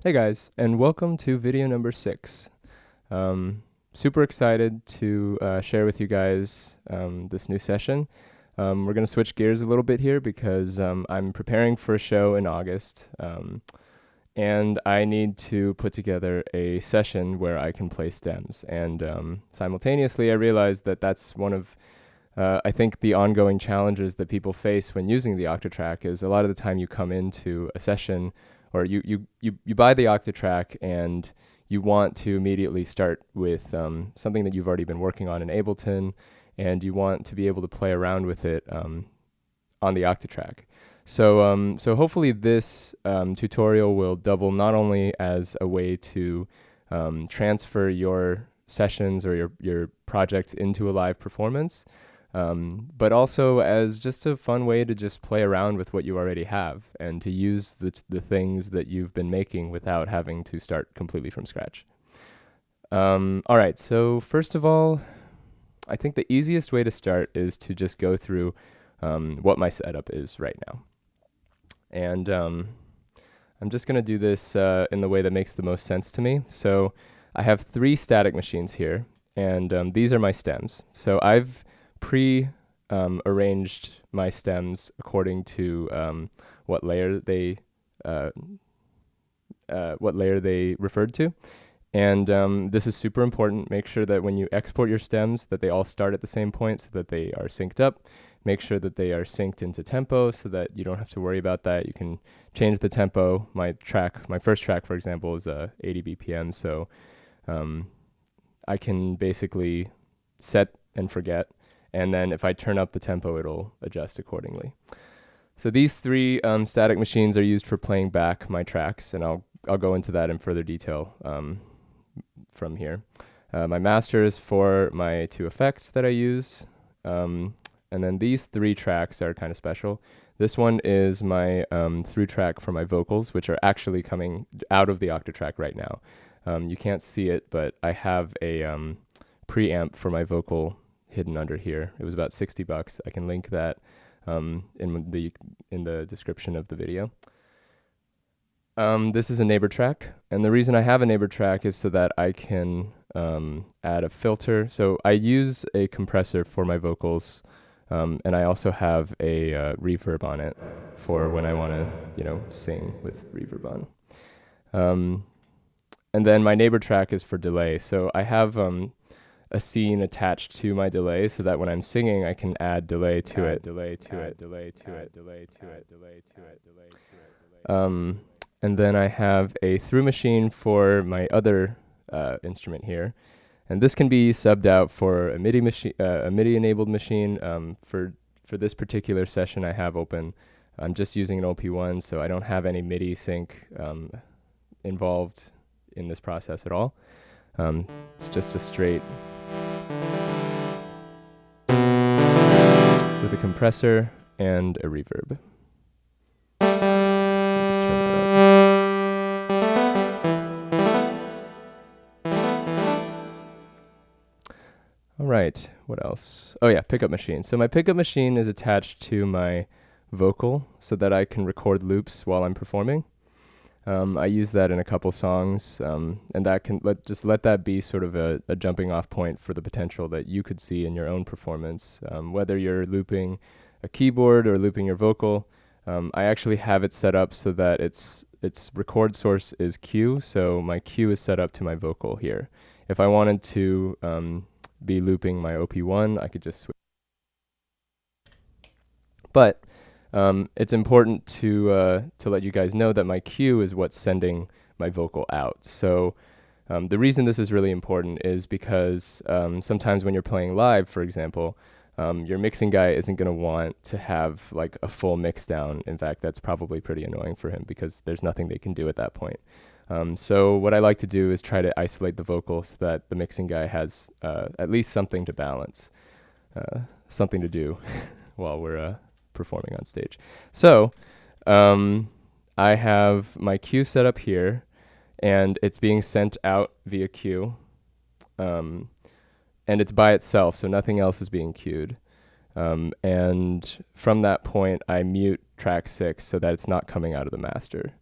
Hey guys, and welcome to video number 6. Super excited to share with you guys this new session. We're going to switch gears a little bit here because I'm preparing for a show in August, and I need to put together a session where I can play stems. And simultaneously, I realized that that's one of I think the ongoing challenges that people face when using the Octatrack is a lot of the time you come into a session or you buy the Octatrack and you want to immediately start with something that you've already been working on in Ableton, and you want to be able to play around with it on the Octatrack. So hopefully this tutorial will double not only as a way to transfer your sessions or your projects into a live performance, but also as just a fun way to just play around with what you already have and to use the things that you've been making without having to start completely from scratch. All right, so first of all, I think the easiest way to start is to just go through what my setup is right now. And I'm just going to do this in the way that makes the most sense to me. So I have 3 static machines here, and these are my stems. So I've arranged my stems according to what layer they referred to, and this is super important. Make sure that when you export your stems that they all start at the same point so that they are synced up. Make sure that they are synced into tempo so that you don't have to worry about that. You can change the tempo. My first track, for example, is 80 BPM, so I can basically set and forget. And then if I turn up the tempo, it'll adjust accordingly. So these 3 static machines are used for playing back my tracks, and I'll go into that in further detail from here. My master is for my 2 effects that I use, and then these 3 tracks are kind of special. This one is my through track for my vocals, which are actually coming out of the Octatrack right now. You can't see it, but I have a preamp for my vocal hidden under here. It was about $60. I can link that in the description of the video. This is a neighbor track, and the reason I have a neighbor track is so that I can add a filter. So I use a compressor for my vocals, and I also have a reverb on it for when I want to, sing with reverb on. And then my neighbor track is for delay. So I have a scene attached to my delay so that when I'm singing, I can add delay to it. And then I have a through machine for my other instrument here. And this can be subbed out for a MIDI machine, a MIDI enabled machine. For this particular session I have open, I'm just using an OP1, so I don't have any MIDI sync involved in this process at all. It's just a straight with a compressor and a reverb. Just turn that up. All right, what else? Oh yeah, pickup machine. So my pickup machine is attached to my vocal so that I can record loops while I'm performing. I use that in a couple songs, and that can let that be sort of a jumping off point for the potential that you could see in your own performance, whether you're looping a keyboard or looping your vocal. I actually have it set up so that its record source is Q, so my Q is set up to my vocal here. If I wanted to be looping my OP1, I could just switch. But it's important to let you guys know that my cue is what's sending my vocal out. So the reason this is really important is because sometimes when you're playing live, for example, your mixing guy isn't going to want to have like a full mix down. In fact, that's probably pretty annoying for him because there's nothing they can do at that point. So what I like to do is try to isolate the vocal so that the mixing guy has at least something to balance, something to do while we're performing on stage. So I have my cue set up here, and it's being sent out via cue, and it's by itself, so nothing else is being cued. And from that point, I mute track 6 so that it's not coming out of the master.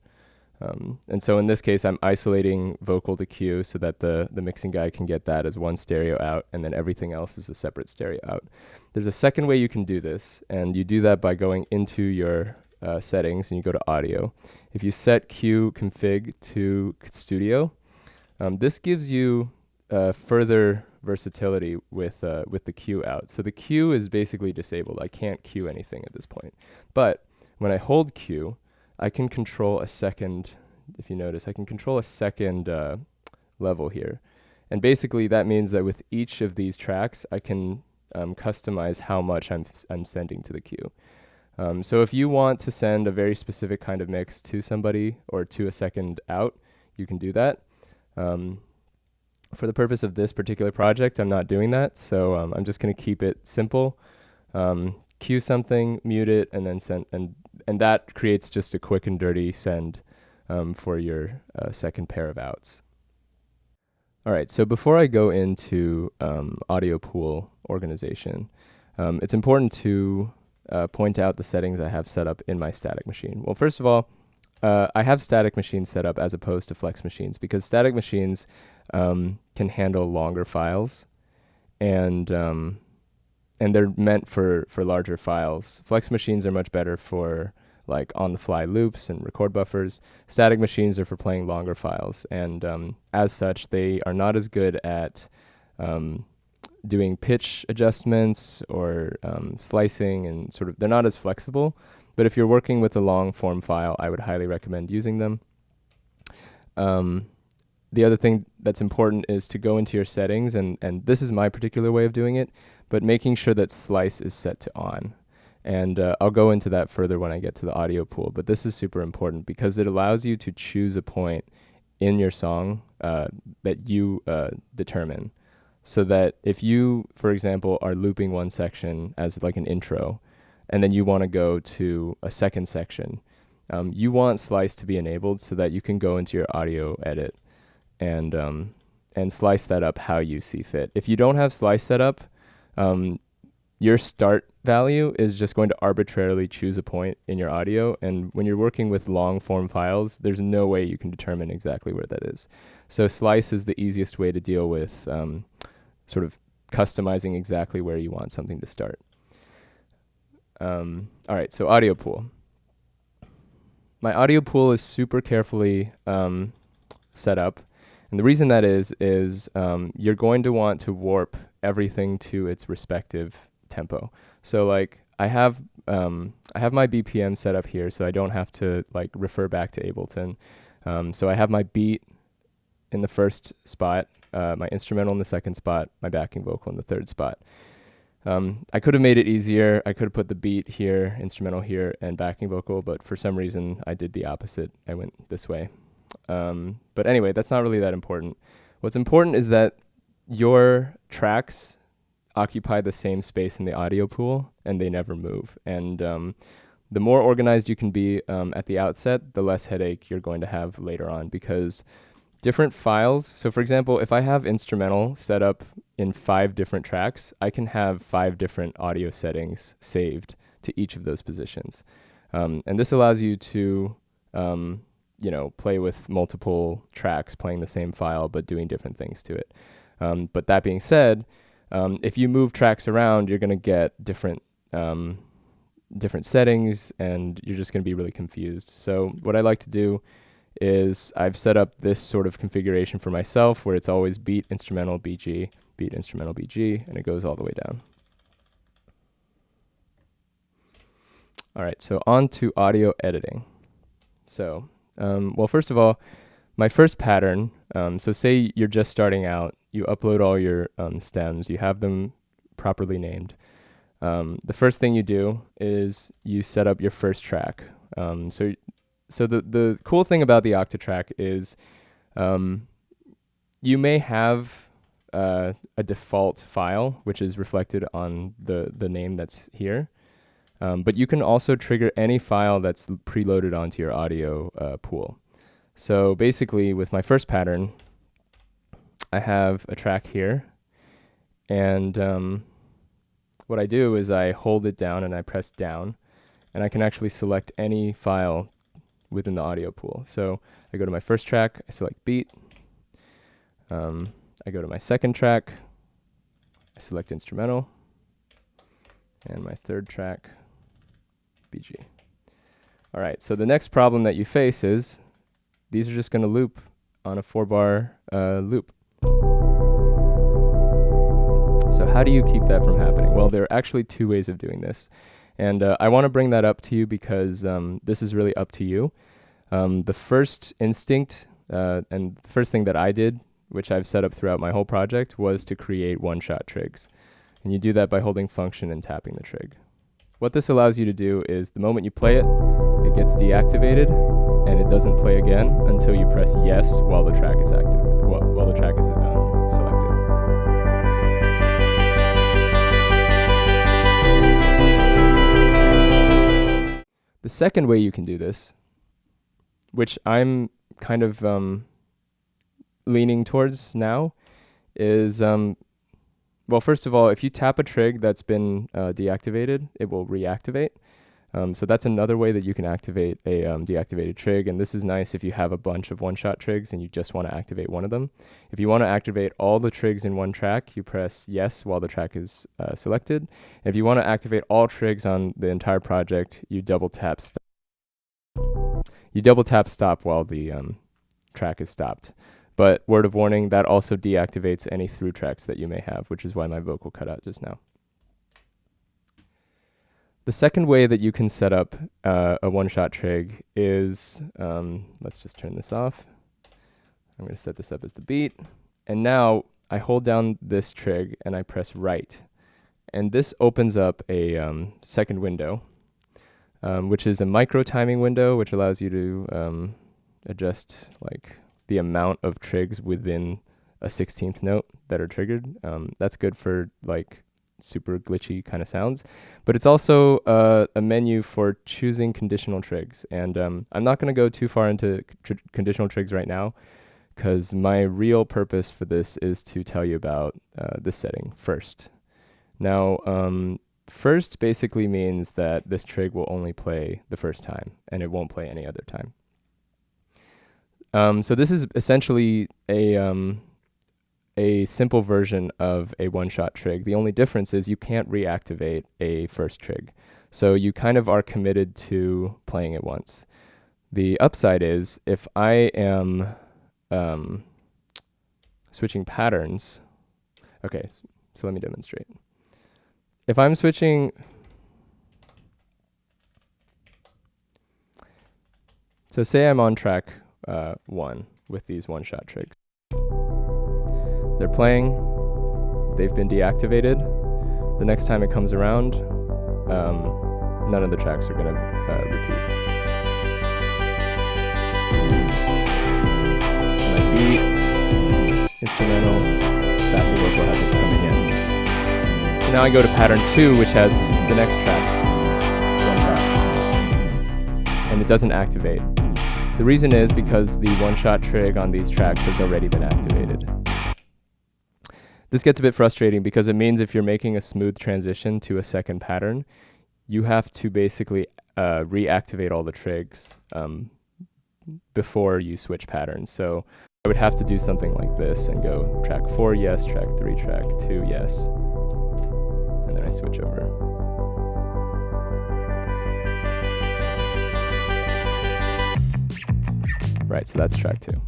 And so in this case, I'm isolating vocal to cue so that the mixing guy can get that as one stereo out, and then everything else is a separate stereo out. There's a second way you can do this, and you do that by going into your settings, and you go to audio. If you set cue config to studio, this gives you further versatility with the cue out. So the cue is basically disabled. I can't cue anything at this point. But when I hold cue, I can control a second, if you notice, I can control a second level here. And basically that means that with each of these tracks, I can customize how much I'm sending to the cue. So if you want to send a very specific kind of mix to somebody or to a second out, you can do that. For the purpose of this particular project, I'm not doing that. So I'm just going to keep it simple. Cue something, mute it, and then send, and that creates just a quick and dirty send for your second pair of outs. All right, so before I go into audio pool organization, it's important to point out the settings I have set up in my static machine. Well, first of all, I have static machines set up as opposed to flex machines because static machines can handle longer files, and they're meant for larger files. Flex machines are much better for like on-the-fly loops and record buffers. Static machines are for playing longer files, and as such, they are not as good at doing pitch adjustments or slicing, and sort of they're not as flexible. But if you're working with a long form file, I would highly recommend using them. The other thing that's important is to go into your settings, and this is my particular way of doing it, but making sure that slice is set to on. And I'll go into that further when I get to the audio pool, but this is super important because it allows you to choose a point in your song that you determine. So that if you, for example, are looping one section as like an intro, and then you want to go to a second section, you want slice to be enabled so that you can go into your audio edit and slice that up how you see fit. If you don't have slice set up, your start value is just going to arbitrarily choose a point in your audio, and when you're working with long form files, there's no way you can determine exactly where that is. So slice is the easiest way to deal with sort of customizing exactly where you want something to start. All right, so audio pool. My audio pool is super carefully set up. And the reason that is you're going to want to warp everything to its respective tempo. So like I have my BPM set up here, so I don't have to like refer back to Ableton. So I have my beat in the first spot, my instrumental in the second spot, my backing vocal in the third spot. I could have made it easier. I could have put the beat here, instrumental here, and backing vocal, but for some reason I did the opposite. I went this way. But anyway, that's not really that important. What's important is that your tracks occupy the same space in the audio pool and they never move. And the more organized you can be at the outset, the less headache you're going to have later on, because different files, so for example, if I have instrumental set up in 5 different tracks, I can have 5 different audio settings saved to each of those positions. And this allows you to play with multiple tracks playing the same file but doing different things to it. But that being said, if you move tracks around, you're going to get different settings, and you're just going to be really confused. So what I like to do is I've set up this sort of configuration for myself where it's always beat, instrumental, BG, beat, instrumental, BG, and it goes all the way down. All right, so on to audio editing. So, well, first of all, my first pattern, so say you're just starting out, you upload all your stems, you have them properly named. The first thing you do is you set up your first track. So the cool thing about the Octatrack is you may have a default file, which is reflected on the name that's here. But you can also trigger any file that's preloaded onto your audio pool. So basically, with my first pattern, I have a track here. And what I do is I hold it down and I press down. And I can actually select any file within the audio pool. So I go to my first track, I select beat. I go to my second track, I select instrumental, and my third track, BG. All right, so the next problem that you face is these are just going to loop on a 4-bar loop. So how do you keep that from happening? Well, there are actually 2 ways of doing this. And I want to bring that up to you because this is really up to you. The first instinct and the first thing that I did, which I've set up throughout my whole project, was to create one-shot trigs. And you do that by holding function and tapping the trig. What this allows you to do is the moment you play it, it gets deactivated and it doesn't play again until you press yes while the track is active, while the track is selected. The second way you can do this, which I'm kind of leaning towards now, is, well, first of all, if you tap a trig that's been deactivated, it will reactivate. So that's another way that you can activate a deactivated trig, and this is nice if you have a bunch of one-shot trigs and you just want to activate one of them. If you want to activate all the trigs in one track, you press yes while the track is selected. If you want to activate all trigs on the entire project, you double tap stop. You double tap stop while the track is stopped. But word of warning, that also deactivates any through tracks that you may have, which is why my vocal cut out just now. The second way that you can set up a one-shot trig is, let's just turn this off. I'm going to set this up as the beat. And now I hold down this trig and I press right. And this opens up a second window, which is a micro timing window, which allows you to adjust like the amount of trigs within a 16th note that are triggered. That's good for like super glitchy kind of sounds, but it's also a menu for choosing conditional trigs. And I'm not going to go too far into conditional trigs right now, because my real purpose for this is to tell you about this setting first. Now, first basically means that this trig will only play the first time, and it won't play any other time. So this is essentially a simple version of a one-shot trig. The only difference is you can't reactivate a first trig. So you kind of are committed to playing it once. The upside is if I am switching patterns. Okay, so let me demonstrate. If I'm switching, so say I'm on track 1 with these one-shot trigs. They're playing, they've been deactivated. The next time it comes around, none of the tracks are going to repeat. My beat, instrumental, backing vocal hasn't coming in. So now I go to pattern 2, which has the next tracks, one-shots, and it doesn't activate. The reason is because the one-shot trig on these tracks has already been activated. This gets a bit frustrating because it means if you're making a smooth transition to a second pattern, you have to basically reactivate all the trigs before you switch patterns. So I would have to do something like this and go track 4, yes, track 3, track 2, yes, and then I switch over. Right, so that's track 2.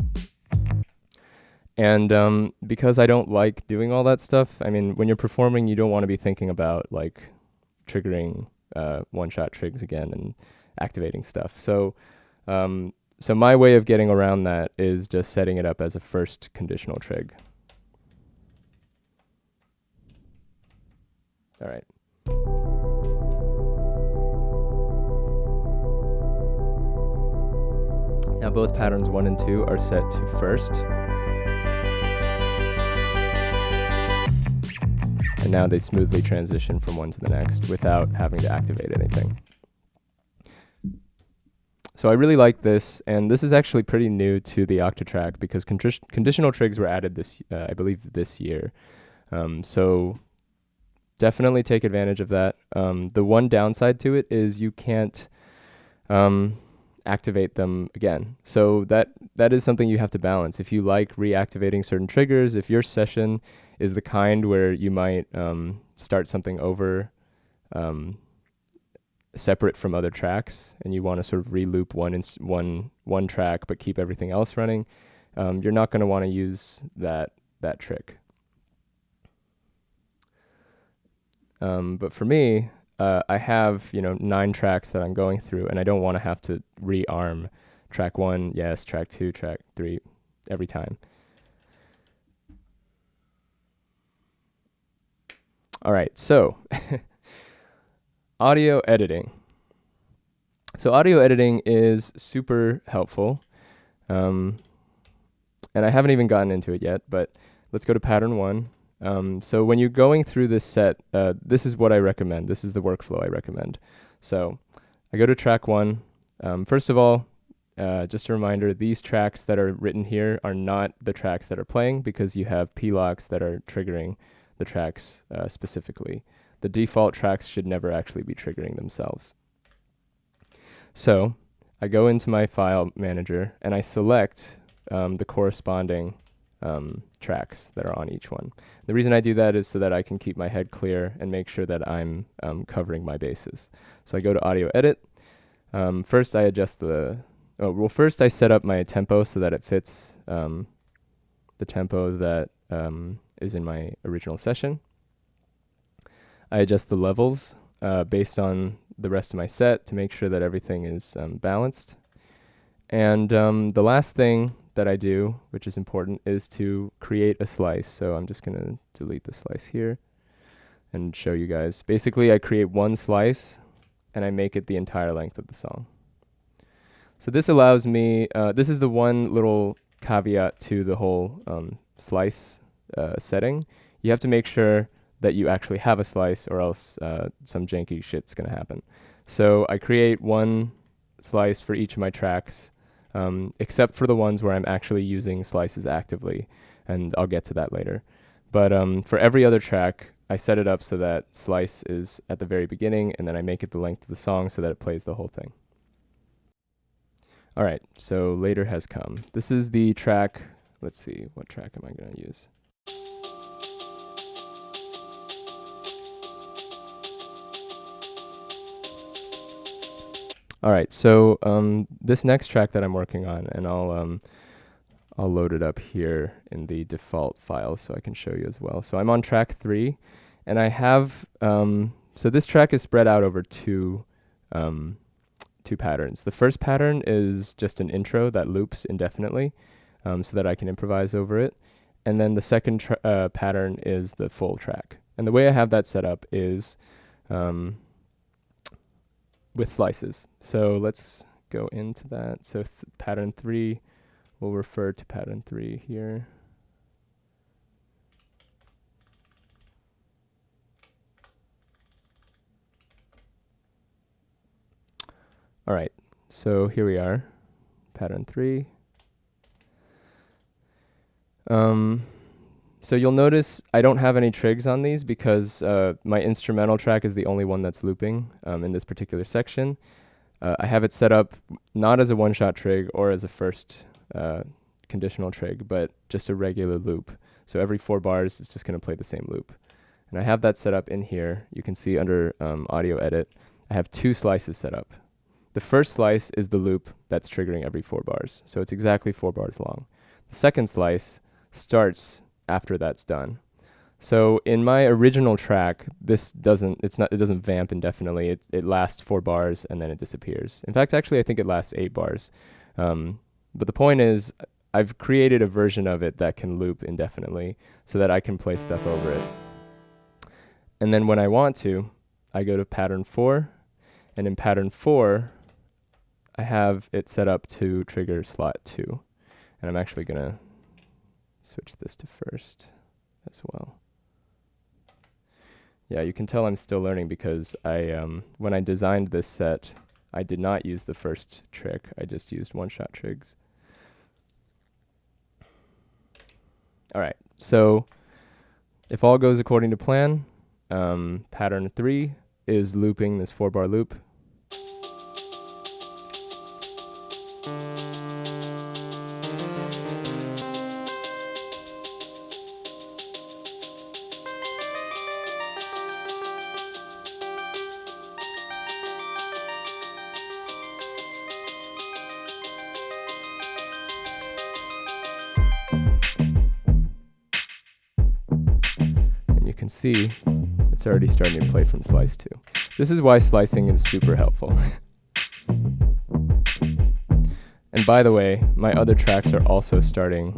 And because I don't like doing all that stuff, I mean, when you're performing, you don't want to be thinking about like triggering one-shot trigs again and activating stuff. So so my way of getting around that is just setting it up as a first conditional trig. All right. Now both patterns 1 and 2 are set to first. And now they smoothly transition from one to the next without having to activate anything. So I really like this, and this is actually pretty new to the Octatrack because conditional trigs were added this, I believe, this year. So definitely take advantage of that. The one downside to it is you can't activate them again. So that is something you have to balance. If you like reactivating certain triggers, if your session is the kind where you might start something over separate from other tracks, and you want to sort of re-loop one track but keep everything else running, you're not going to want to use that trick. But for me, I have 9 tracks that I'm going through, and I don't want to have to rearm track 1, yes, track 2, track 3 every time. All right, so audio editing. So audio editing is super helpful, and I haven't even gotten into it yet, but let's go to pattern 1. So when you're going through this set, this is what I recommend. This is the workflow I recommend. So I go to track 1. First of all, just a reminder, these tracks that are written here are not the tracks that are playing, because you have p-locks that are triggering the tracks specifically. The default tracks should never actually be triggering themselves. So I go into my file manager and I select the corresponding tracks that are on each one. The reason I do that is so that I can keep my head clear and make sure that I'm covering my bases. So I go to audio edit. First I adjust first I set up my tempo so that it fits the tempo that is in my original session. I adjust the levels based on the rest of my set to make sure that everything is balanced. And the last thing that I do, which is important, is to create a slice. So I'm just going to delete the slice here and show you guys. Basically, I create one slice and I make it the entire length of the song. So this allows me, this is the one little caveat to the whole slice setting. You have to make sure that you actually have a slice, or else some janky shit's going to happen. So I create one slice for each of my tracks, except for the ones where I'm actually using slices actively, and I'll get to that later. But for every other track, I set it up so that slice is at the very beginning, and then I make it the length of the song so that it plays the whole thing. All right, so later has come. This is the track. Let's see, what track am I going to use? All right, so this next track that I'm working on, and I'll load it up here in the default file so I can show you as well. So I'm on track 3, and I have, so this track is spread out over two patterns. The first pattern is just an intro that loops indefinitely, so that I can improvise over it. And then the second pattern is the full track. And the way I have that set up is with slices. So let's go into that. So pattern 3, we'll refer to pattern 3 here. All right, so here we are, pattern 3. So you'll notice I don't have any trigs on these because my instrumental track is the only one that's looping in this particular section. I have it set up not as a one-shot trig or as a first conditional trig, but just a regular loop. So every 4 bars, it's just going to play the same loop. And I have that set up in here. You can see under audio edit, I have 2 slices set up. The first slice is the loop that's triggering every 4 bars. So it's exactly 4 bars long. The second slice starts after that's done. So in my original track, it doesn't vamp indefinitely. It lasts 4 bars and then it disappears. In fact, actually, I think it lasts 8 bars. But the point is, I've created a version of it that can loop indefinitely so that I can play stuff over it. And then when I want to, I go to pattern 4, and in pattern 4, I have it set up to trigger slot 2. And I'm actually going to switch this to first as well. Yeah, you can tell I'm still learning because when I designed this set, I did not use the first trick. I just used one-shot trigs. All right, so if all goes according to plan, pattern 3 is looping this 4-bar loop. can see, it's already starting to play from slice 2. This is why slicing is super helpful. And by the way, my other tracks are also starting.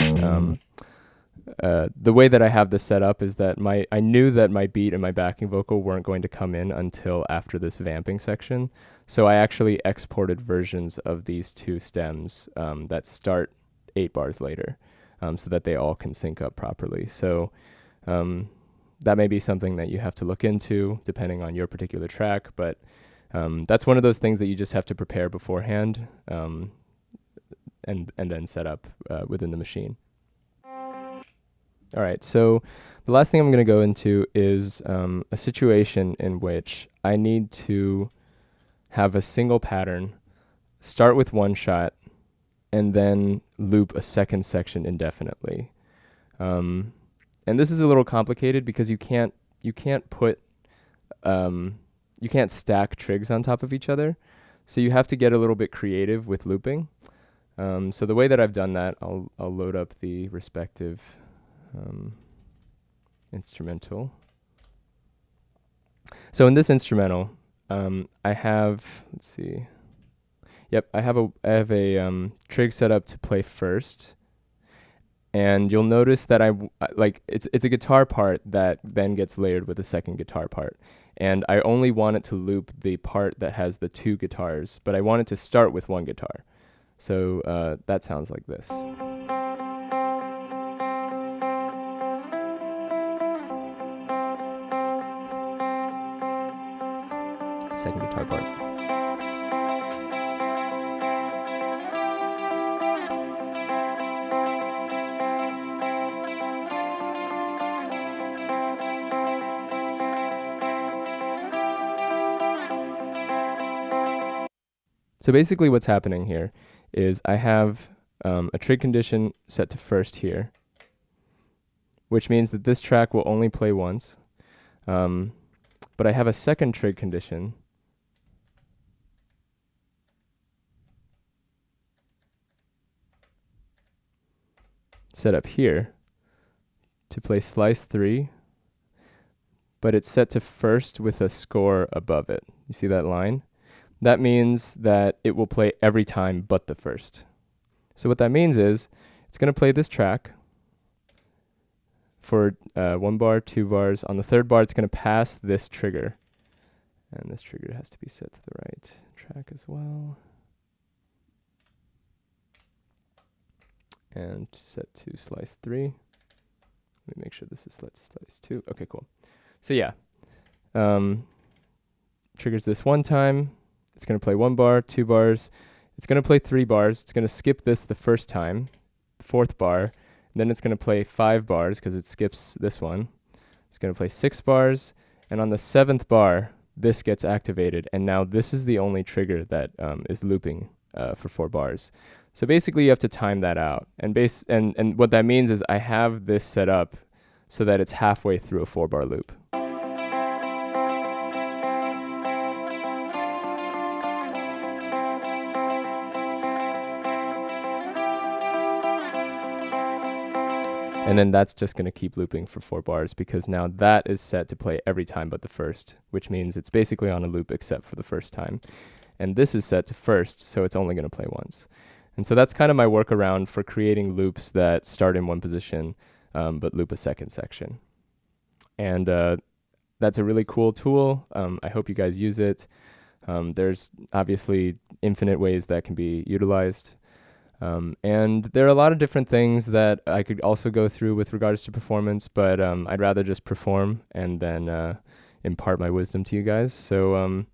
The way that I have this set up is that I knew that my beat and my backing vocal weren't going to come in until after this vamping section. So I actually exported versions of these two stems that start 8 bars later, so that they all can sync up properly. So that may be something that you have to look into depending on your particular track, but that's one of those things that you just have to prepare beforehand and then set up within the machine. All right, so the last thing I'm going to go into is a situation in which I need to have a single pattern, start with one shot, and then loop a second section indefinitely. And this is a little complicated because you can't stack trigs on top of each other, so you have to get a little bit creative with looping. So the way that I've done that, I'll load up the respective instrumental. So in this instrumental, I have, let's see. Yep, I have a trig set up to play first, and you'll notice that it's a guitar part that then gets layered with a second guitar part, and I only want it to loop the part that has the 2 guitars, but I want it to start with 1 guitar. So that sounds like this. Second guitar part. So basically what's happening here is I have a trig condition set to first here, which means that this track will only play once. But I have a second trig condition set up here to play slice 3, but it's set to first with a score above it. You see that line? That means that it will play every time but the first. So what that means is it's going to play this track for 1 bar, 2 bars. On the 3rd bar, it's going to pass this trigger. And this trigger has to be set to the right track as well. And set to slice 3. Let me make sure this is set to slice 2. Okay, cool. So yeah, triggers this one time. It's going to play 1 bar, 2 bars. It's going to play 3 bars. It's going to skip this the first time, 4th bar. And then it's going to play 5 bars because it skips this one. It's going to play 6 bars. And on the 7th bar, this gets activated. And now this is the only trigger that is looping for 4 bars. So basically you have to time that out. And what that means is I have this set up so that it's halfway through a 4-bar loop. And then that's just going to keep looping for 4 bars because now that is set to play every time but the first, which means it's basically on a loop except for the first time. And this is set to first, so it's only going to play once. And so that's kind of my workaround for creating loops that start in one position but loop a second section. And that's a really cool tool. I hope you guys use it. There's obviously infinite ways that can be utilized. And there are a lot of different things that I could also go through with regards to performance, but I'd rather just perform and then impart my wisdom to you guys. So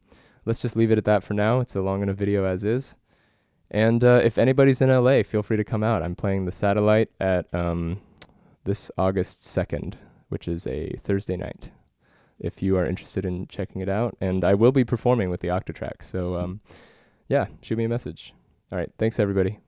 let's just leave it at that for now. It's a long enough video as is. And if anybody's in LA, feel free to come out. I'm playing the Satellite at this August 2nd, which is a Thursday night, if you are interested in checking it out. And I will be performing with the Octatrack. So yeah, shoot me a message. All right. Thanks, everybody.